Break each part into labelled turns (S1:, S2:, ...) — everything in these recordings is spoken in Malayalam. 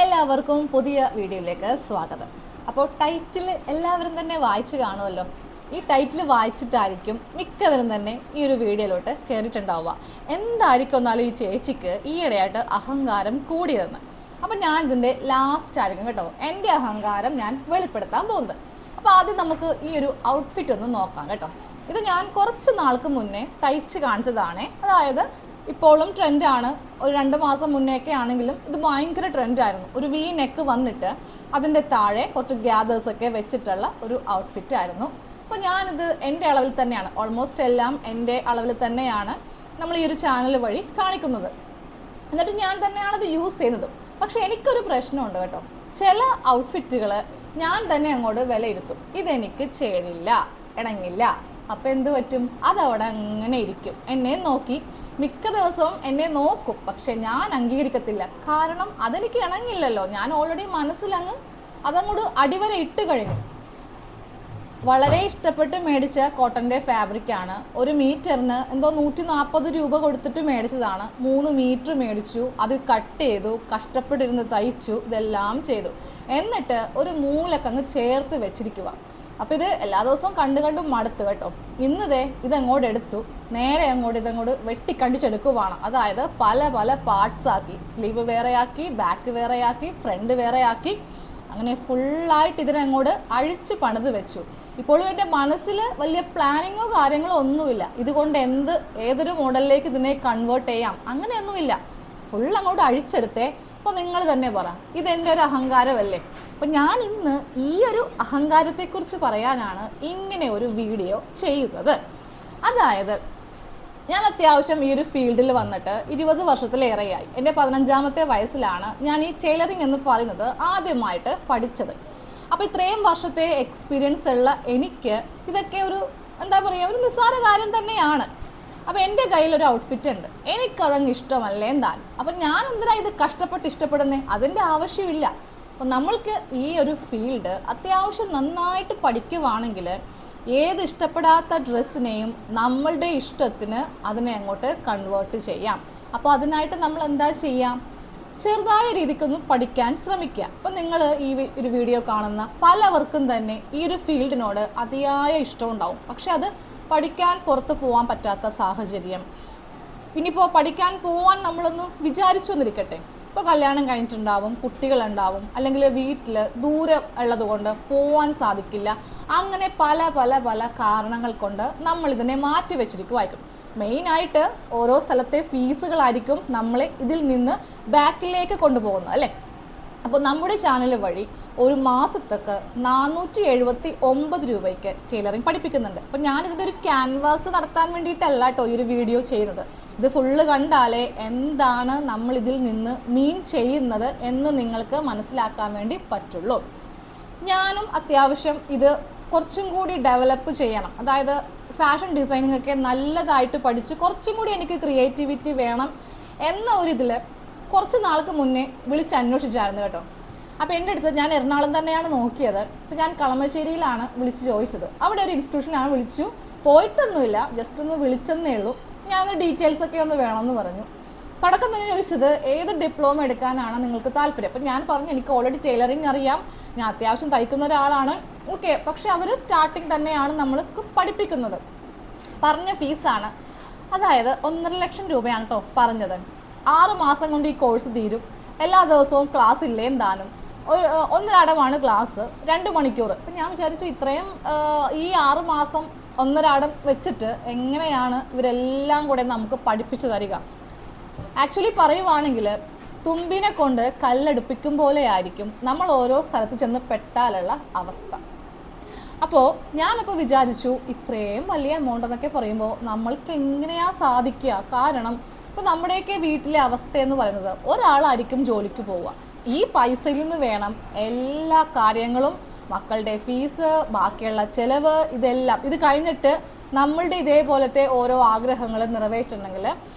S1: എല്ലാവർക്കും പുതിയ വീഡിയോയിലേക്ക് സ്വാഗതം. അപ്പോൾ ടൈറ്റിൽ എല്ലാവരും തന്നെ വായിച്ചു കാണുമല്ലോ. ഈ ടൈറ്റിൽ വായിച്ചിട്ടായിരിക്കും മിക്കവരും തന്നെ ഈ ഒരു വീഡിയോയിലോട്ട് കയറിയിട്ടുണ്ടാവുക. എന്തായിരിക്കും എന്നാലും ഈ ചേച്ചിക്ക് ഈയിടെയായിട്ട് അഹങ്കാരം കൂടിയതെന്ന്. അപ്പം ഞാൻ ഇതിൻ്റെ ലാസ്റ്റ് ആയിരിക്കും കേട്ടോ എൻ്റെ അഹങ്കാരം ഞാൻ വെളിപ്പെടുത്താൻ പോകുന്നത്. അപ്പോൾ ആദ്യം നമുക്ക് ഈ ഒരു ഔട്ട്ഫിറ്റ് ഒന്ന് നോക്കാം കേട്ടോ. ഇത് ഞാൻ കുറച്ച് നാൾക്ക് മുന്നേ തയ്ച്ച് കാണിച്ചതാണ്. അതായത് ഇപ്പോഴും ട്രെൻഡാണ്. ഒരു 2 മാസം മുന്നേയൊക്കെ ആണെങ്കിലും ഇത് ഭയങ്കര ട്രെൻഡായിരുന്നു. ഒരു വി നെക്ക് വന്നിട്ട് അതിൻ്റെ താഴെ കുറച്ച് ഗ്യാദേഴ്സൊക്കെ വെച്ചിട്ടുള്ള ഒരു ഔട്ട്ഫിറ്റ് ആയിരുന്നു. അപ്പോൾ ഞാനിത് എൻ്റെ അളവിൽ തന്നെയാണ്, ഓൾമോസ്റ്റ് എല്ലാം എൻ്റെ അളവിൽ തന്നെയാണ് നമ്മൾ ഈ ഒരു ചാനൽ വഴി കാണിക്കുന്നത്. എന്നിട്ട് ഞാൻ തന്നെയാണ് ഇത് യൂസ് ചെയ്യുന്നത്. പക്ഷേ എനിക്കൊരു പ്രശ്നമുണ്ട് കേട്ടോ. ചില ഔട്ട്ഫിറ്റുകൾ ഞാൻ തന്നെ അങ്ങോട്ട് വിലയിരുത്തും, ഇതെനിക്ക് ചേരില്ല, ഇണങ്ങില്ല. അപ്പോൾ എന്ത് പറ്റും? അതവിടെ അങ്ങനെ ഇരിക്കും, എന്നെ നോക്കി മിക്ക ദിവസവും എന്നെ നോക്കും. പക്ഷെ ഞാൻ അംഗീകരിക്കത്തില്ല. കാരണം അതെനിക്ക് ഇണങ്ങില്ലല്ലോ. ഞാൻ ഓൾറെഡി മനസ്സിലങ്ങ് അതങ്ങോട്ട് അടിവരെ ഇട്ട് കഴിഞ്ഞു. വളരെ ഇഷ്ടപ്പെട്ട് മേടിച്ച കോട്ടൻ്റെ ഫാബ്രിക്കാണ്. ഒരു മീറ്ററിന് എന്തോ 140 രൂപ കൊടുത്തിട്ട് മേടിച്ചതാണ്. 3 മീറ്റർ മേടിച്ചു, അത് കട്ട് ചെയ്തു, കഷ്ടപ്പെട്ടിരുന്ന് തയ്ച്ചു, ഇതെല്ലാം ചെയ്തു. എന്നിട്ട് ഒരു മൂലക്കങ്ങ് ചേർത്ത് വെച്ചിരിക്കുക. അപ്പോൾ ഇത് എല്ലാ ദിവസവും കണ്ടു മടുത്തു കേട്ടോ. ഇന്നതേ ഇതങ്ങോട്ട് എടുത്തു, നേരെ ഇതങ്ങോട്ട് വെട്ടിക്കണ്ടിച്ചെടുക്കുവാണ്. അതായത് പല പല പാർട്സ് ആക്കി, സ്ലീവ് വേറെയാക്കി, ബാക്ക് വേറെയാക്കി, ഫ്രണ്ട് വേറെയാക്കി, അങ്ങനെ ഫുള്ളായിട്ട് ഇതിനങ്ങോട്ട് അഴിച്ച് പണിത് വെച്ചു. ഇപ്പോഴും എൻ്റെ മനസ്സിൽ വലിയ പ്ലാനിങ്ങോ കാര്യങ്ങളോ ഒന്നുമില്ല. ഇതുകൊണ്ട് ഏതൊരു മോഡലിലേക്ക് ഇതിനെ കൺവേർട്ട് ചെയ്യാം അങ്ങനെയൊന്നുമില്ല. ഫുൾ അങ്ങോട്ട് അഴിച്ചെടുത്തേ. അപ്പോൾ നിങ്ങൾ തന്നെ പറ, ഇതെൻ്റെ ഒരു അഹങ്കാരമല്ലേ? അപ്പോൾ ഞാൻ ഇന്ന് ഈ ഒരു അഹങ്കാരത്തെക്കുറിച്ച് പറയാനാണ് ഇങ്ങനെ ഒരു വീഡിയോ ചെയ്യുന്നത്. അതായത് ഞാൻ അത്യാവശ്യം ഈ ഒരു ഫീൽഡിൽ വന്നിട്ട് 20 വർഷത്തിലേറെയായി. എൻ്റെ 15ാമത്തെ വയസ്സിലാണ് ഞാൻ ഈ ടൈലറിങ് എന്ന് പറയുന്നത് ആദ്യമായിട്ട് പഠിച്ചത്. അപ്പോൾ ഇത്രയും വർഷത്തെ എക്സ്പീരിയൻസ് ഉള്ള എനിക്ക് ഇതൊക്കെ ഒരു ഒരു നിസ്സാര കാര്യം തന്നെയാണ്. അപ്പോൾ എൻ്റെ കയ്യിലൊരു ഔട്ട്ഫിറ്റ് ഉണ്ട്, എനിക്കതങ്ങ് ഇഷ്ടമല്ലേ താൻ. അപ്പം ഞാൻ എന്തിനാ ഇത് കഷ്ടപ്പെട്ട് ഇഷ്ടപ്പെടുന്നത്? അതിൻ്റെ ആവശ്യമില്ല. അപ്പോൾ നമ്മൾക്ക് ഈ ഒരു ഫീൽഡ് അത്യാവശ്യം നന്നായിട്ട് പഠിക്കുവാണെങ്കിൽ ഏത് ഇഷ്ടപ്പെടാത്ത ഡ്രസ്സിനെയും നമ്മളുടെ ഇഷ്ടത്തിന് അതിനെ അങ്ങോട്ട് കൺവേർട്ട് ചെയ്യാം. അപ്പോൾ അതിനായിട്ട് നമ്മൾ എന്താ ചെയ്യാം? ചെറുതായ രീതിക്കൊന്ന് പഠിക്കാൻ ശ്രമിക്കുക. അപ്പം നിങ്ങൾ ഈ ഒരു വീഡിയോ കാണുന്ന പലവർക്കും തന്നെ ഈ ഒരു ഫീൽഡിനോട് അതിയായ ഇഷ്ടമുണ്ടാവും. പക്ഷെ അത് പഠിക്കാൻ പുറത്ത് പോകാൻ പറ്റാത്ത സാഹചര്യം. ഇനിയിപ്പോൾ പഠിക്കാൻ പോകാൻ നമ്മളൊന്ന് വിചാരിച്ചു വന്നിരിക്കട്ടെ, ഇപ്പോൾ കല്യാണം കഴിഞ്ഞിട്ടുണ്ടാവും, കുട്ടികളുണ്ടാവും, അല്ലെങ്കിൽ വീട്ടിൽ ദൂരം ഉള്ളത് കൊണ്ട് പോകാൻ സാധിക്കില്ല. അങ്ങനെ പല പല പല കാരണങ്ങൾ കൊണ്ട് നമ്മളിതിനെ മാറ്റി വെച്ചിരിക്കുമായിരിക്കും. മെയിനായിട്ട് ഓരോ സ്ഥലത്തെ ഫീസുകളായിരിക്കും നമ്മളെ ഇതിൽ നിന്ന് ബാക്കിലേക്ക് കൊണ്ടുപോകുന്നത് അല്ലേ? അപ്പോൾ നമ്മുടെ ചാനൽ വഴി ഒരു മാസത്തേക്ക് 479 രൂപയ്ക്ക് ടൈലറിങ് പഠിപ്പിക്കുന്നുണ്ട്. അപ്പോൾ ഞാനിതിൻ്റെ ഒരു ക്യാൻവാസ് നടത്താൻ വേണ്ടിയിട്ടല്ല കേട്ടോ ഈ ഒരു വീഡിയോ ചെയ്യുന്നത്. ഇത് ഫുള്ള് കണ്ടാലേ എന്താണ് നമ്മളിതിൽ നിന്ന് മീൻ ചെയ്യുന്നത് എന്ന് നിങ്ങൾക്ക് മനസ്സിലാക്കാൻ വേണ്ടി പറ്റുള്ളൂ. ഞാനും അത്യാവശ്യം ഇത് കുറച്ചും കൂടി ഡെവലപ്പ് ചെയ്യണം. അതായത് ഫാഷൻ ഡിസൈനിങ് ഒക്കെ നല്ലതായിട്ട് പഠിച്ച് കുറച്ചും കൂടി എനിക്ക് ക്രിയേറ്റിവിറ്റി വേണം എന്ന ഒരിതിൽ കുറച്ച് നാൾക്ക് മുന്നേ വിളിച്ചന്വേഷിച്ചായിരുന്നു കേട്ടോ. അപ്പോൾ എൻ്റെ അടുത്ത് ഞാൻ എറണാകുളം തന്നെയാണ് നോക്കിയത്. അപ്പോൾ ഞാൻ കളമശ്ശേരിയിലാണ് വിളിച്ച് ചോദിച്ചത്. അവിടെ ഒരു ഇൻസ്റ്റിറ്റ്യൂഷനാണ്, വിളിച്ചു, പോയിട്ടൊന്നുമില്ല, ജസ്റ്റ് ഒന്ന് വിളിച്ചെന്നേ ഉള്ളൂ. ഞാൻ ഡീറ്റെയിൽസൊക്കെ ഒന്ന് വേണമെന്ന് പറഞ്ഞു. തുടക്കം തന്നെ ചോദിച്ചത് ഏത് ഡിപ്ലോമ എടുക്കാനാണ് നിങ്ങൾക്ക് താല്പര്യം? അപ്പം ഞാൻ പറഞ്ഞു എനിക്ക് ഓൾറെഡി ടൈലറിങ് അറിയാം, ഞാൻ അത്യാവശ്യം തയ്ക്കുന്ന ഒരാളാണ്. ഓക്കെ, പക്ഷെ അവർ സ്റ്റാർട്ടിങ് തന്നെയാണ് നമ്മൾക്ക് പഠിപ്പിക്കുന്നത്. പറഞ്ഞ ഫീസാണ്, അതായത് 1.5 ലക്ഷം രൂപയാണ് കേട്ടോ പറഞ്ഞത്. 6 മാസം കൊണ്ട് ഈ കോഴ്സ് തീരും. എല്ലാ ദിവസവും ക്ലാസ് ഇല്ലേ താനും. ഒന്നരാടമാണ് ക്ലാസ്, 2 മണിക്കൂർ. അപ്പം ഞാൻ വിചാരിച്ചു ഇത്രയും ഈ 6 മാസം ഒന്നരാടം വെച്ചിട്ട് എങ്ങനെയാണ് ഇവരെല്ലാം കൂടെ നമുക്ക് പഠിപ്പിച്ചു തരിക? ആക്ച്വലി പറയുവാണെങ്കിൽ തുമ്പിനെ കൊണ്ട് കല്ലെടുപ്പിക്കും പോലെ ആയിരിക്കും നമ്മൾ ഓരോ സ്ഥലത്ത് ചെന്ന് പെട്ടാലുള്ള അവസ്ഥ. അപ്പോൾ ഞാനിപ്പോൾ വിചാരിച്ചു ഇത്രയും വലിയ എമൗണ്ട് എന്നൊക്കെ പറയുമ്പോൾ നമ്മൾക്ക് എങ്ങനെയാണ് സാധിക്കുക? കാരണം ഇപ്പോൾ നമ്മുടെയൊക്കെ വീട്ടിലെ അവസ്ഥ എന്ന് പറയുന്നത് ഒരാളായിരിക്കും ജോലിക്ക് പോവുക. ഈ പൈസയിൽ നിന്ന് വേണം എല്ലാ കാര്യങ്ങളും, മക്കളുടെ ഫീസ്, ബാക്കിയുള്ള ചിലവ്, ഇതെല്ലാം. ഇത് കഴിഞ്ഞിട്ട് നമ്മളുടെ ഇതേപോലത്തെ ഓരോ ആഗ്രഹങ്ങൾ നിറവേറ്റണമെങ്കിൽ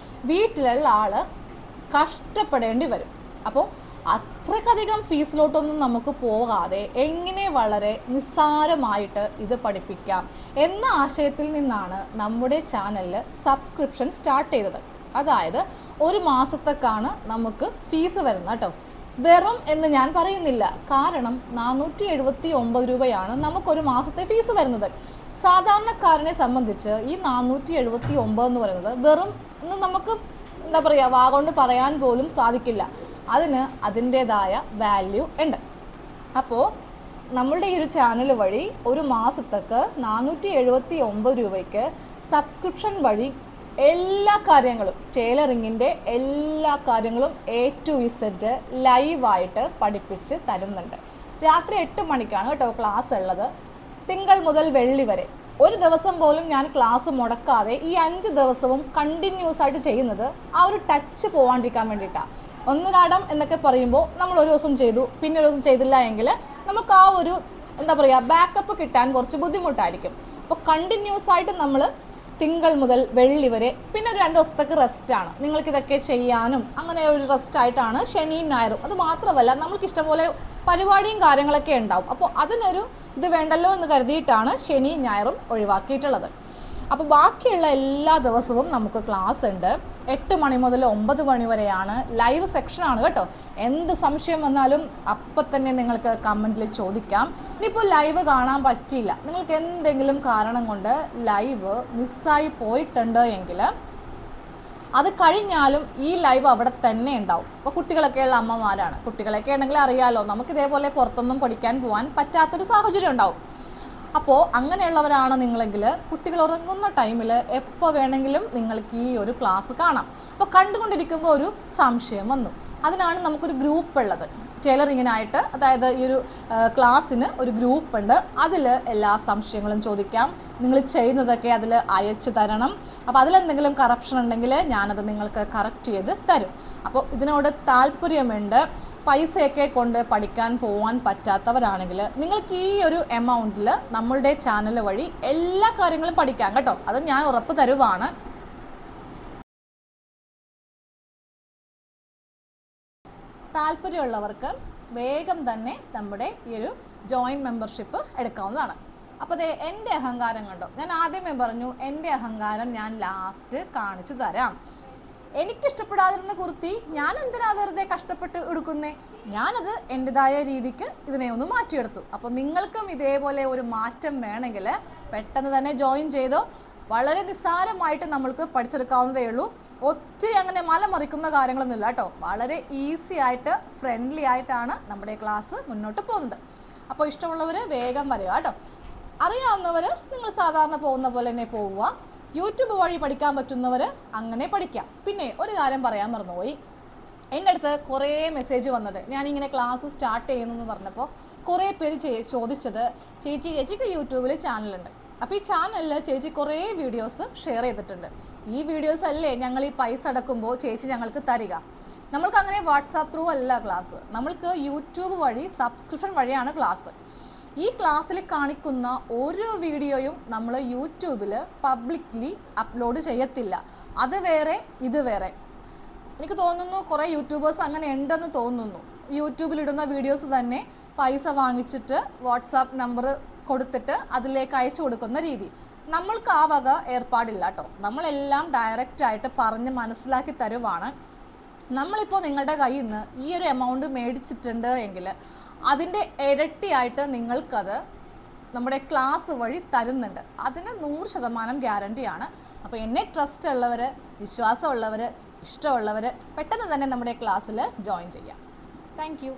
S1: വീട്ടിലുള്ള ആൾ കഷ്ടപ്പെടേണ്ടി വരും. അപ്പോൾ അത്രക്കധികം ഫീസിലോട്ടൊന്നും നമുക്ക് പോകാതെ എങ്ങനെ വളരെ നിസ്സാരമായിട്ട് ഇത് പഠിപ്പിക്കാം എന്ന ആശയത്തിൽ നിന്നാണ് നമ്മുടെ ചാനലിൽ സബ്സ്ക്രിപ്ഷൻ സ്റ്റാർട്ട് ചെയ്തത്. അതായത് ഒരു മാസത്തേക്കാണ് നമുക്ക് ഫീസ് വരുന്നത് കേട്ടോ. വെറും എന്ന് ഞാൻ പറയുന്നില്ല, കാരണം 479 രൂപയാണ് നമുക്കൊരു മാസത്തെ ഫീസ് വരുന്നത്. സാധാരണക്കാരനെ സംബന്ധിച്ച് ഈ 479 എന്ന് പറയുന്നത് വെറും എന്ന് നമുക്ക് എന്താ പറയുക, വാഗോണ്ട് പറയാൻ പോലും സാധിക്കില്ല. അതിന് അതിൻ്റേതായ വാല്യൂ ഉണ്ട്. അപ്പോൾ നമ്മളുടെ ഈ ഒരു ചാനൽ വഴി ഒരു മാസത്തേക്ക് 479 രൂപയ്ക്ക് സബ്സ്ക്രിപ്ഷൻ വഴി എല്ലാ കാര്യങ്ങളും, ടൈലറിങ്ങിൻ്റെ എല്ലാ കാര്യങ്ങളും A to Z ലൈവായിട്ട് പഠിപ്പിച്ച് തരുന്നുണ്ട്. രാത്രി 8 മണിക്കാണ് കേട്ടോ ക്ലാസ് ഉള്ളത്, തിങ്കൾ മുതൽ വെള്ളി വരെ. ഒരു ദിവസം പോലും ഞാൻ ക്ലാസ് മുടക്കാതെ ഈ 5 ദിവസവും കണ്ടിന്യൂസ് ആയിട്ട് ചെയ്യുന്നത് ആ ഒരു ടച്ച് പോകാണ്ടിരിക്കാൻ വേണ്ടിയിട്ടാണ്. ഒന്നിരാടം എന്നൊക്കെ പറയുമ്പോൾ നമ്മൾ ഒരു ദിവസം ചെയ്തു, പിന്നെ ഒരു ദിവസം ചെയ്തില്ല എങ്കിൽ നമുക്ക് ആ ഒരു എന്താ പറയുക ബാക്കപ്പ് കിട്ടാൻ കുറച്ച് ബുദ്ധിമുട്ടായിരിക്കും. അപ്പോൾ കണ്ടിന്യൂസ് ആയിട്ട് നമ്മൾ തിങ്കൾ മുതൽ വെള്ളി വരെ, പിന്നെ ഒരു 2 ദിവസത്തേക്ക് റെസ്റ്റാണ്. നിങ്ങൾക്കിതൊക്കെ ചെയ്യാനും അങ്ങനെ ഒരു റെസ്റ്റായിട്ടാണ് ശനിയും ഞായറും. അത് മാത്രമല്ല നമ്മൾക്ക് ഇഷ്ടംപോലെ പരിപാടിയും കാര്യങ്ങളൊക്കെ ഉണ്ടാവും. അപ്പോൾ അതിനൊരു ഇത് വേണ്ടല്ലോ എന്ന് കരുതിയിട്ടാണ് ശനിയും ഞായറും ഒഴിവാക്കിയിട്ടുള്ളത്. അപ്പോൾ ബാക്കിയുള്ള എല്ലാ ദിവസവും നമുക്ക് ക്ലാസ് ഉണ്ട്. 8 മണി മുതൽ 9 മണി വരെയാണ്. ലൈവ് സെക്ഷനാണ് കേട്ടോ. എന്ത് സംശയം വന്നാലും അപ്പം തന്നെ നിങ്ങൾക്ക് കമൻറ്റിൽ ചോദിക്കാം. ഇനിയിപ്പോൾ ലൈവ് കാണാൻ പറ്റിയില്ല, നിങ്ങൾക്ക് എന്തെങ്കിലും കാരണം കൊണ്ട് ലൈവ് മിസ്സായി പോയിട്ടുണ്ട് എങ്കിൽ അത് കഴിഞ്ഞാലും ഈ ലൈവ് അവിടെ തന്നെ ഉണ്ടാവും. അപ്പോൾ കുട്ടികളൊക്കെയുള്ള അമ്മമാരാണ്, കുട്ടികളൊക്കെ ഉണ്ടെങ്കിൽ അറിയാലോ, നമുക്ക് ഇതേപോലെ പുറത്തൊന്നും പഠിക്കാൻ പോകാൻ പറ്റാത്തൊരു സാഹചര്യം ഉണ്ടാവും. അപ്പോൾ അങ്ങനെയുള്ളവരാണ് നിങ്ങളെങ്കിൽ കുട്ടികൾ ഉറങ്ങുന്ന ടൈമിൽ എപ്പോൾ വേണമെങ്കിലും നിങ്ങൾക്ക് ഈ ഒരു ക്ലാസ് കാണാം. അപ്പോൾ കണ്ടുകൊണ്ടിരിക്കുമ്പോൾ ഒരു സംശയം വന്നു, അതിനാണ് നമുക്കൊരു ഗ്രൂപ്പ് ഉള്ളത് ടൈലറിങ്ങിനായിട്ട്. അതായത് ഈ ഒരു ക്ലാസ്സിന് ഒരു ഗ്രൂപ്പ് ഉണ്ട്. അതിൽ എല്ലാ സംശയങ്ങളും ചോദിക്കാം. നിങ്ങൾ ചെയ്യുന്നതൊക്കെ അതിൽ അയച്ചു തരണം. അപ്പോൾ അതിലെന്തെങ്കിലും കറപ്ഷൻ ഉണ്ടെങ്കിൽ ഞാനത് നിങ്ങൾക്ക് കറക്റ്റ് ചെയ്ത് തരും. അപ്പോൾ ഇതിനോട് താല്പര്യമുണ്ട്, പൈസയൊക്കെ കൊണ്ട് പഠിക്കാൻ പോകാൻ പറ്റാത്തവരാണെങ്കിൽ നിങ്ങൾക്ക് ഈ ഒരു എമൗണ്ടിൽ നമ്മളുടെ ചാനൽ വഴി എല്ലാ കാര്യങ്ങളും പഠിക്കാം കേട്ടോ. അത് ഞാൻ ഉറപ്പ് തരുവാണ്. താല്പര്യമുള്ളവർക്ക് വേഗം തന്നെ നമ്മുടെ ഈ ഒരു ജോയിൻറ്റ് മെമ്പർഷിപ്പ് എടുക്കാവുന്നതാണ്. അപ്പോൾ അതേ എൻ്റെ അഹങ്കാരം കണ്ടോ, ഞാൻ ആദ്യമേ പറഞ്ഞു എൻ്റെ അഹങ്കാരം ഞാൻ ലാസ്റ്റ് കാണിച്ചു തരാം. എനിക്കിഷ്ടപ്പെടാതിരുന്ന കുർത്തി ഞാൻ എന്തിനാ വെറുതെ കഷ്ടപ്പെട്ട് എടുക്കുന്നേ? ഞാനത് എൻ്റെതായ രീതിക്ക് ഇതിനെ ഒന്ന് മാറ്റിയെടുത്തു. അപ്പോൾ നിങ്ങൾക്കും ഇതേപോലെ ഒരു മാറ്റം വേണമെങ്കിൽ പെട്ടെന്ന് തന്നെ ജോയിൻ ചെയ്തോ. വളരെ നിസ്സാരമായിട്ട് നമ്മൾക്ക് പഠിച്ചെടുക്കാവുന്നതേ ഉള്ളൂ. ഒത്തിരി അങ്ങനെ മലമറിക്കുന്ന കാര്യങ്ങളൊന്നുമില്ല കേട്ടോ. വളരെ ഈസി ആയിട്ട് ഫ്രണ്ട്ലി ആയിട്ടാണ് നമ്മുടെ ക്ലാസ് മുന്നോട്ട് പോകുന്നത്. അപ്പോൾ ഇഷ്ടമുള്ളവർ വേഗം വരിക കേട്ടോ. അറിയാവുന്നവർ നിങ്ങൾ സാധാരണ പോകുന്ന പോലെ തന്നെ പോവുക. യൂട്യൂബ് വഴി പഠിക്കാൻ പറ്റുന്നവർ അങ്ങനെ പഠിക്കാം. പിന്നെ ഒരു കാര്യം പറയാൻ മറന്നുപോയി, എൻ്റെ അടുത്ത് കുറേ മെസ്സേജ് വന്നത്, ഞാനിങ്ങനെ ക്ലാസ് സ്റ്റാർട്ട് ചെയ്യുന്നു പറഞ്ഞപ്പോൾ കുറേ പേര് ചോദിച്ചത്, ചേച്ചിക്ക് യൂട്യൂബിൽ ചാനലുണ്ട്, അപ്പോൾ ഈ ചാനലിൽ ചേച്ചി കുറേ വീഡിയോസ് ഷെയർ ചെയ്തിട്ടുണ്ട്. ഈ വീഡിയോസ് അല്ലേ ഞങ്ങൾ ഈ പൈസ അടക്കുമ്പോൾ ചേച്ചി ഞങ്ങൾക്ക് തരിക? നമ്മൾക്ക് അങ്ങനെ വാട്സാപ്പ് ത്രൂ അല്ല ക്ലാസ്, നമ്മൾക്ക് യൂട്യൂബ് വഴി സബ്സ്ക്രിപ്ഷൻ വഴിയാണ് ക്ലാസ്. ഈ ക്ലാസ്സിൽ കാണിക്കുന്ന ഓരോ വീഡിയോയും നമ്മൾ യൂട്യൂബിൽ പബ്ലിക്ലി അപ്ലോഡ് ചെയ്യത്തില്ല. അത് വേറെ ഇത് വേറെ. എനിക്ക് തോന്നുന്നു കുറേ യൂട്യൂബേഴ്സ് അങ്ങനെ ഉണ്ടെന്ന് തോന്നുന്നു. യൂട്യൂബിലിടുന്ന വീഡിയോസ് തന്നെ പൈസ വാങ്ങിച്ചിട്ട് വാട്സാപ്പ് നമ്പർ കൊടുത്തിട്ട് അതിലേക്ക് അയച്ചു കൊടുക്കുന്ന രീതി. നമ്മൾക്ക് ആ വക ഏർപ്പാടില്ല കേട്ടോ. നമ്മളെല്ലാം ഡയറക്റ്റായിട്ട് പറഞ്ഞ് മനസ്സിലാക്കി തരുവാണ്. നമ്മളിപ്പോൾ നിങ്ങളുടെ കയ്യിൽ നിന്ന് ഈ ഒരു എമൗണ്ട് മേടിച്ചിട്ടുണ്ട് എങ്കിൽ അതിൻ്റെ ഇരട്ടിയായിട്ട് നിങ്ങൾക്കത് നമ്മുടെ ക്ലാസ് വഴി തരുന്നുണ്ട്. അതിന് 100% ഗ്യാരണ്ടിയാണ്. അപ്പോൾ എന്നെ ട്രസ്റ്റ് ഉള്ളവർ, വിശ്വാസമുള്ളവർ, ഇഷ്ടമുള്ളവർ പെട്ടെന്ന് തന്നെ നമ്മുടെ ക്ലാസ്സിൽ ജോയിൻ ചെയ്യാം. Thank you.